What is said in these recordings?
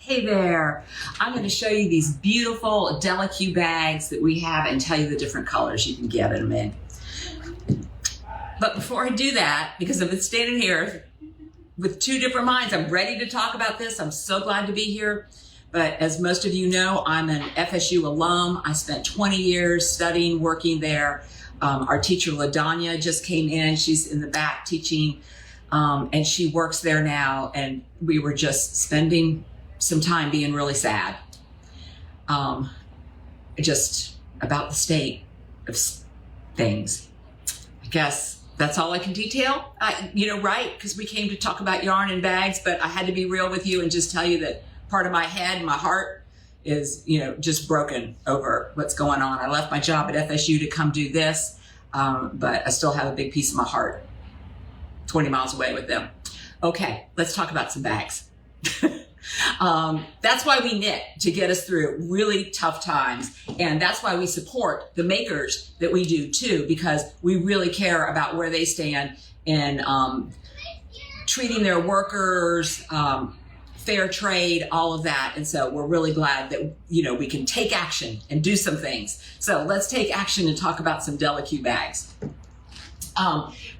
Hey there, I'm going to show you these beautiful Della bags that we have and tell you the different colors you can get them in. But before I do that, because I've been standing here with two different minds, I'm ready to talk about this. I'm so glad to be here. But as most of you know, I'm an FSU alum. I spent 20 years studying, working there. Our teacher, Lattice, just came in. She's in the back teaching, and she works there now. And we were just spending some time being really sad, just about the state of things. I guess that's all I can detail. Right? Because we came to talk about yarn and bags, but I had to be real with you and just tell you that part of my head and my heart is, just broken over what's going on. I left my job at FSU to come do this, but I still have a big piece of my heart 20 miles away with them. Okay, let's talk about some bags. That's why we knit, to get us through really tough times. And that's why we support the makers that we do too, because we really care about where they stand in treating their workers, fair trade, all of that. And so we're really glad that, we can take action and do some things. So let's take action and talk about some Della bags.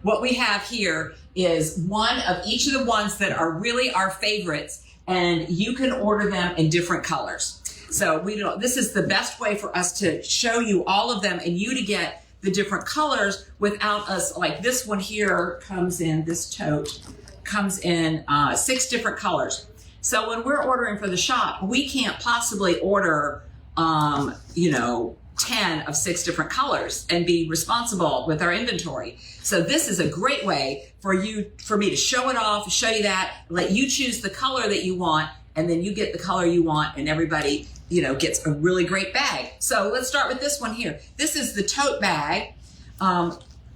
What we have here is one of each of the ones that are really our favorites, and you can order them in different colors. So this is the best way for us to show you all of them and you to get the different colors without us, like this one here comes in, this tote comes in 6 different colors. So when we're ordering for the shop, we can't possibly order, 10 of 6 different colors and be responsible with our inventory. So this is a great way for me to show it off, show you that, let you choose the color that you want, and then you get the color you want, and everybody, gets a really great bag. So let's start with this one here. This is the tote bag.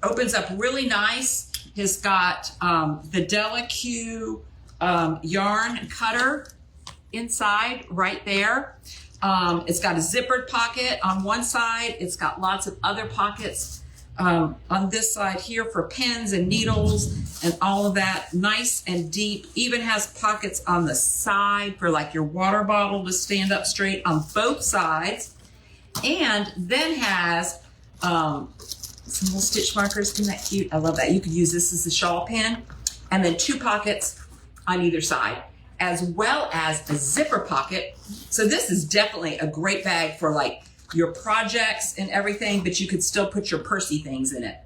Opens up really nice. It's got the Della yarn cutter inside right there. It's got a zippered pocket on one side. It's got lots of other pockets on this side here for pins and needles and all of that. Nice and deep. Even has pockets on the side for like your water bottle to stand up straight on both sides. And then has some little stitch markers. Isn't that cute? I love that. You could use this as a shawl pin. And then 2 pockets on either side, as well as a zipper pocket. So this is definitely a great bag for like your projects and everything, but you could still put your pursy things in it.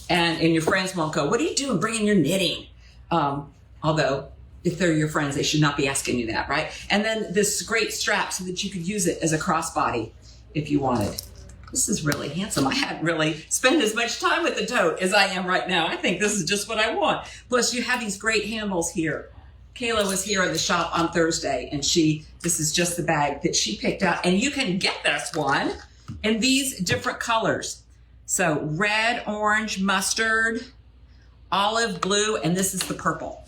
And your friends won't go, "What are you doing bringing your knitting?" Although if they're your friends, they should not be asking you that, right? And then this great strap so that you could use it as a crossbody if you wanted. This is really handsome. I hadn't really spent as much time with the tote as I am right now. I think this is just what I want. Plus you have these great handles here. Kayla was here at the shop on Thursday, and this is just the bag that she picked out. And you can get this one in these different colors. So red, orange, mustard, olive, blue, and this is the purple.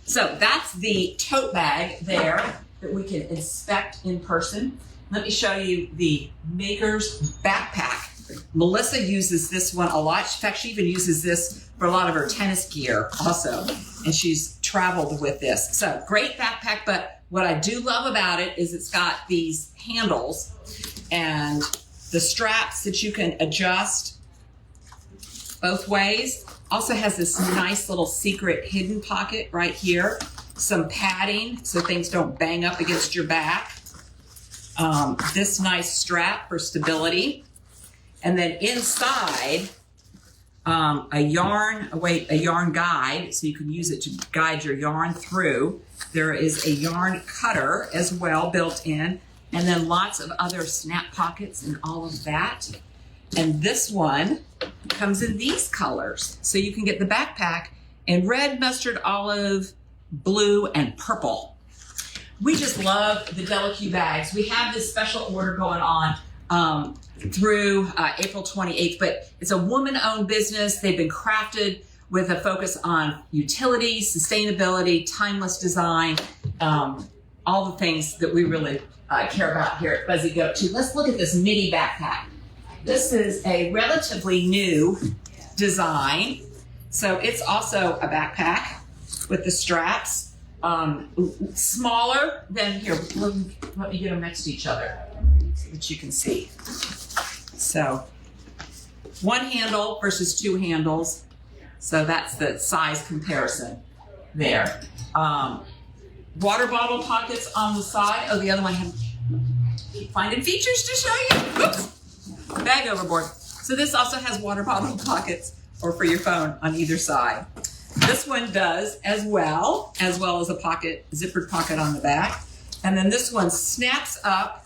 So that's the tote bag there that we can inspect in person. Let me show you the maker's backpack. Melissa uses this one a lot. In fact, she even uses this for a lot of her tennis gear also. And she's traveled with this. So great backpack, but what I do love about it is it's got these handles and the straps that you can adjust both ways. Also has this nice little secret hidden pocket right here. Some padding so things don't bang up against your back. This nice strap for stability. And then inside, a yarn guide, so you can use it to guide your yarn through. There is a yarn cutter as well built in, and then lots of other snap pockets and all of that. And this one comes in these colors. So you can get the backpack in red, mustard, olive, blue, and purple. We just love the Della bags. We have this special order going on through April 28th, but it's a woman-owned business. They've been crafted with a focus on utility, sustainability, timeless design, all the things that we really care about here at Fuzzy Goat too. Let's look at this midi backpack. This is a relatively new design. So it's also a backpack with the straps. smaller than here. Let me get them next to each other so that you can see. So one handle versus two handles. So that's the size comparison there. Water bottle pockets on the side. Oh, the other one had keep finding features to show you. Oops, bag overboard. So this also has water bottle pockets or for your phone on either side. This one does as well as a pocket, zippered pocket on the back. And then this one snaps up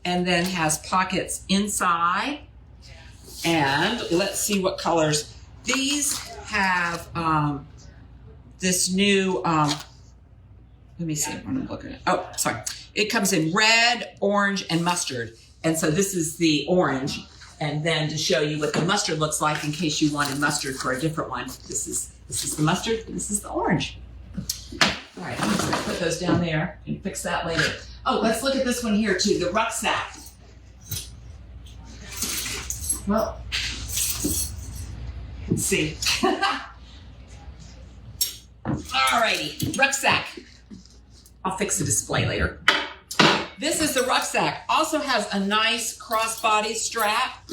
and then has pockets inside. And let's see what colors. These have this new, let me see what I'm looking at. Oh, sorry. It comes in red, orange, and mustard. And so this is the orange. And then to show you what the mustard looks like in case you wanted mustard for a different one. This is the mustard, this is the orange. All right, I'm just gonna put those down there and fix that later. Oh, let's look at this one here too, the rucksack. Well, let's see. Alrighty, rucksack. I'll fix the display later. This is the rucksack. Also has a nice crossbody strap.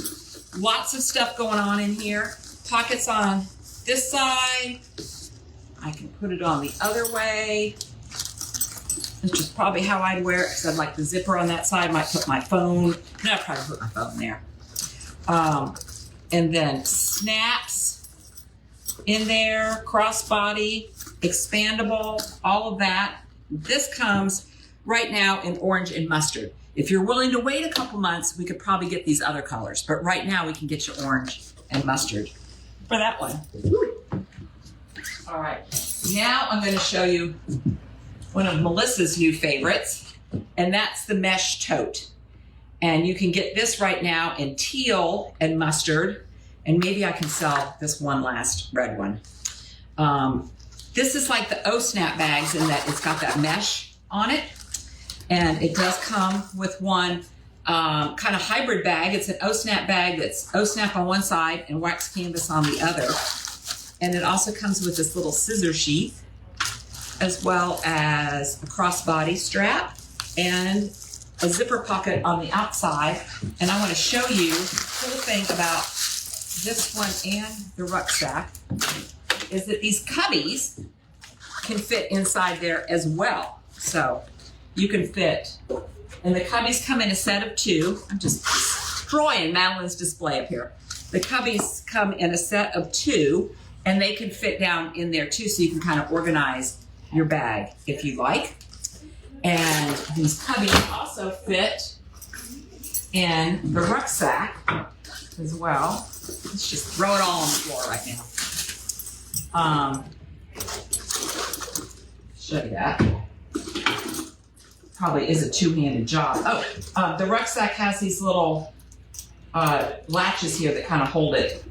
Lots of stuff going on in here. Pockets on this side. I can put it on the other way. Which is probably how I'd wear it because I'd like the zipper on that side. Might put my phone. No, I'd probably put my phone there. And then snaps in there, crossbody, expandable, all of that. This comes right now in orange and mustard. If you're willing to wait a couple months, we could probably get these other colors. But right now we can get you orange and mustard for that one. All right, now I'm going to show you one of Melissa's new favorites, and that's the mesh tote. And you can get this right now in teal and mustard, and maybe I can sell this one last red one. This is like the O-Snap bags in that it's got that mesh on it. And it does come with one kind of hybrid bag. It's an O-Snap bag that's O-Snap on one side and wax canvas on the other. And it also comes with this little scissor sheath, as well as a crossbody strap and a zipper pocket on the outside. And I want to show you the cool thing about this one and the rucksack is that these cubbies can fit inside there as well. So you can fit, and the cubbies come in a set of two. I'm just destroying Madeline's display up here. The cubbies come in a set of two, and they can fit down in there too, so you can kind of organize your bag if you like. And these cubbies also fit in the rucksack as well. Let's just throw it all on the floor right now. Show you that. Probably is a two-handed job. Oh, the rucksack has these little latches here that kind of hold it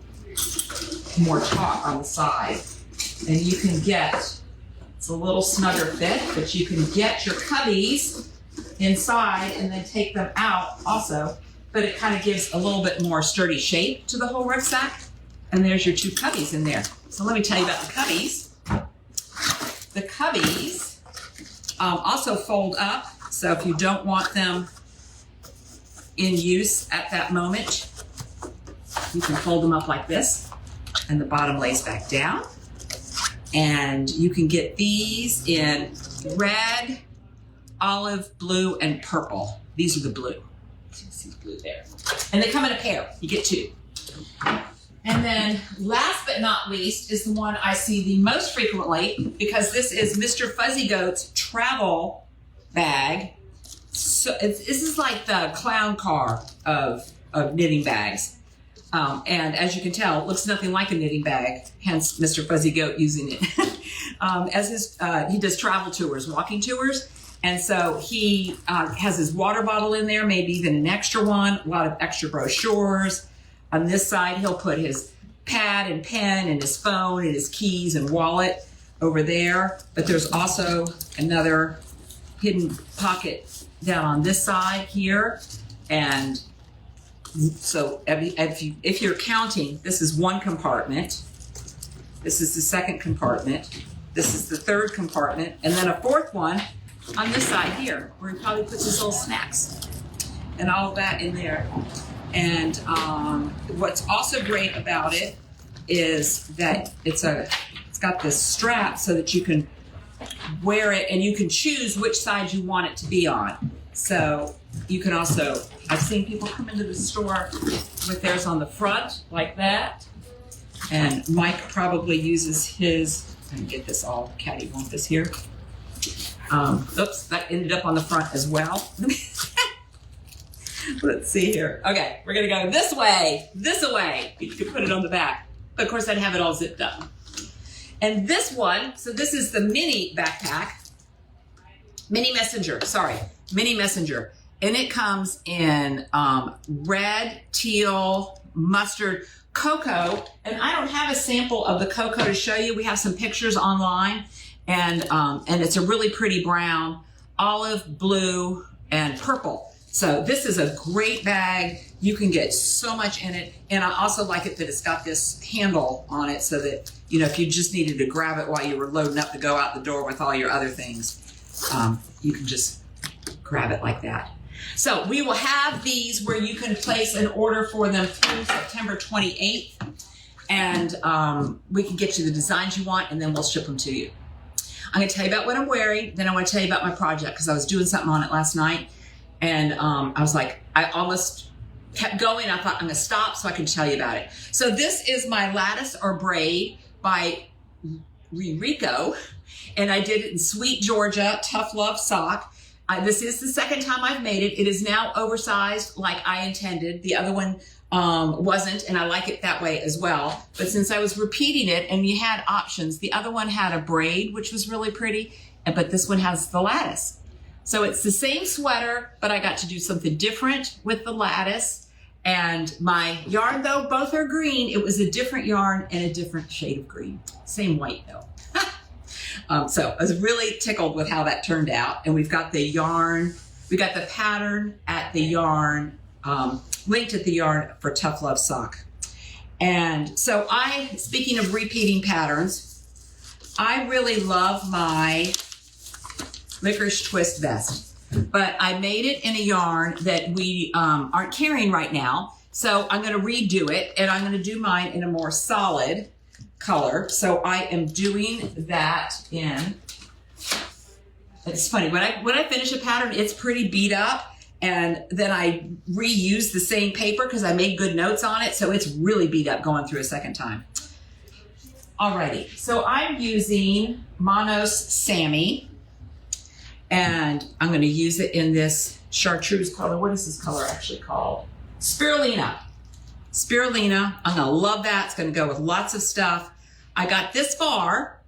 more taut on the side. And you can get, it's a little snugger fit, but you can get your cubbies inside and then take them out also. But it kind of gives a little bit more sturdy shape to the whole rucksack. And there's your two cubbies in there. So let me tell you about the cubbies. The cubbies also fold up. So if you don't want them in use at that moment, you can fold them up like this and the bottom lays back down. And you can get these in red, olive, blue, and purple. These are the blue. You see the blue there. And they come in a pair. You get two. And then last but not least is the one I see the most frequently, because this is Mr. Fuzzy Goat's travel bag. So this is like the clown car of knitting bags. And as you can tell, it looks nothing like a knitting bag, hence Mr. Fuzzy Goat using it. He does travel tours, walking tours. And so he has his water bottle in there, maybe even an extra one, a lot of extra brochures. On this side, he'll put his pad and pen and his phone and his keys and wallet over there. But there's also another hidden pocket down on this side here. And so if you're counting, this is one compartment. This is the second compartment. This is the third compartment. And then a fourth one on this side here, where he probably puts his little snacks and all of that in there. And what's also great about it is that it's got this strap so that you can wear it and you can choose which side you want it to be on. So you can also, I've seen people come into the store with theirs on the front like that. And Mike probably uses his, I can get this all cattywampus here. Oops, that ended up on the front as well. Let's see here. Okay, we're gonna go this way. You can put it on the back. But of course I'd have it all zipped up. And this one, so this is the mini backpack. Mini messenger. And it comes in red, teal, mustard, cocoa. And I don't have a sample of the cocoa to show you. We have some pictures online. And it's a really pretty brown, olive, blue, and purple. So this is a great bag. You can get so much in it. And I also like it that it's got this handle on it so that, you know, if you just needed to grab it while you were loading up to go out the door with all your other things, you can just grab it like that. So we will have these where you can place an order for them through September 28th. And we can get you the designs you want, and then we'll ship them to you. I'm going to tell you about what I'm wearing. Then I want to tell you about my project because I was doing something on it last night. And I was like, I almost kept going. I thought I'm going to stop so I can tell you about it. So this is my Lattice or Braid by Ririko. And I did it in Sweet Georgia, Tough Love sock. This is the second time I've made it. It is now oversized like I intended. The other one wasn't, and I like it that way as well. But since I was repeating it and you had options, the other one had a braid, which was really pretty, but this one has the lattice. So it's the same sweater, but I got to do something different with the lattice. And my yarn, though, both are green. It was a different yarn and a different shade of green. Same white, though. So I was really tickled with how that turned out. And we've got the yarn, we got the pattern at the yarn, linked at the yarn for Tough Love sock. And so speaking of repeating patterns, I really love my Licorice Twist vest, but I made it in a yarn that we aren't carrying right now. So I'm going to redo it, and I'm going to do mine in a more solid color. So I am doing that in, it's funny, when I finish a pattern, it's pretty beat up, and then I reuse the same paper because I made good notes on it. So it's really beat up going through a second time. Alrighty, so I'm using Monos Sammy. And I'm going to use it in this chartreuse color. What is this color actually called? Spirulina. Spirulina. I'm going to love that. It's going to go with lots of stuff. I got this far,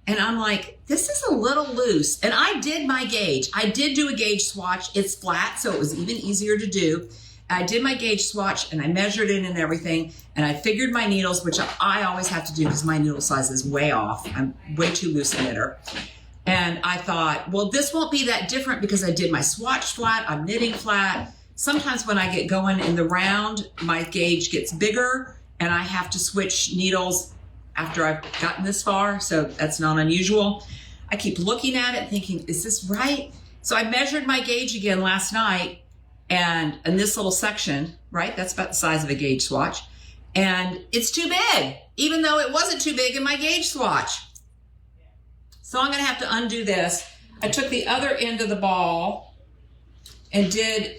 and I'm like, this is a little loose. And I did my gauge. I did do a gauge swatch. It's flat, so it was even easier to do. I did my gauge swatch, and I measured it and everything, and I figured my needles, which I always have to do because my needle size is way off. I'm way too loose a knitter. And I thought, well, this won't be that different because I did my swatch flat, I'm knitting flat. Sometimes when I get going in the round, my gauge gets bigger and I have to switch needles after I've gotten this far, so that's not unusual. I keep looking at it thinking, is this right? So I measured my gauge again last night, and in this little section, right, that's about the size of a gauge swatch, and it's too big, even though it wasn't too big in my gauge swatch. So I'm going to have to undo this. I took the other end of the ball and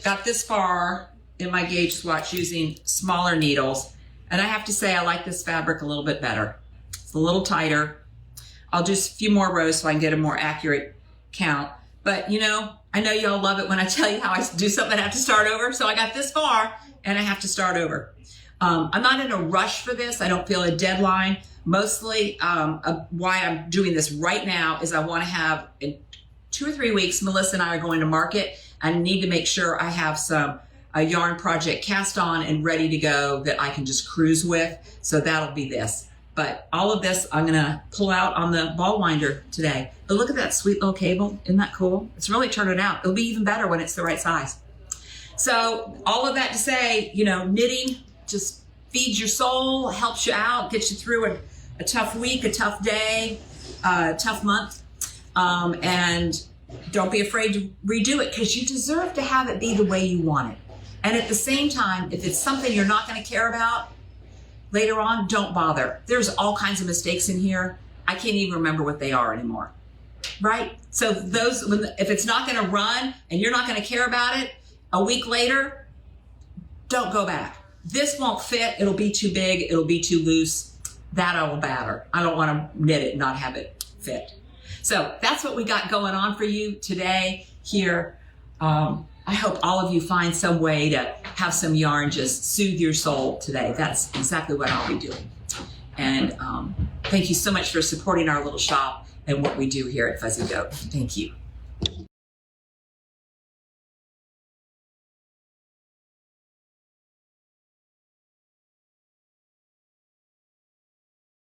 got this far in my gauge swatch using smaller needles. And I have to say I like this fabric a little bit better. It's a little tighter. I'll do a few more rows so I can get a more accurate count. But you know, I know y'all love it when I tell you how I do something and I have to start over. So I got this far and I have to start over. I'm not in a rush for this. I don't feel a deadline. Mostly why I'm doing this right now is I want to have, in 2 or 3 weeks, Melissa and I are going to market. I need to make sure I have a yarn project cast on and ready to go that I can just cruise with. So that'll be this. But all of this I'm going to pull out on the ball winder today. But look at that sweet little cable. Isn't that cool? It's really turning out. It'll be even better when it's the right size. So all of that to say, you know, knitting just feeds your soul, helps you out, gets you through a tough week, a tough day. tough month. And don't be afraid to redo it, because you deserve to have it be the way you want it. And at the same time, if it's something you're not going to care about later on, don't bother. There's all kinds of mistakes in here. I can't even remember what they are anymore, right? So if it's not going to run and you're not going to care about it a week later, don't go back. This won't fit. It'll be too big. It'll be too loose. That I will batter. I don't want to knit it and not have it fit. So that's what we got going on for you today here. I hope all of you find some way to have some yarn just soothe your soul today. That's exactly what I'll be doing. And thank you so much for supporting our little shop and what we do here at Fuzzy Goat. Thank you.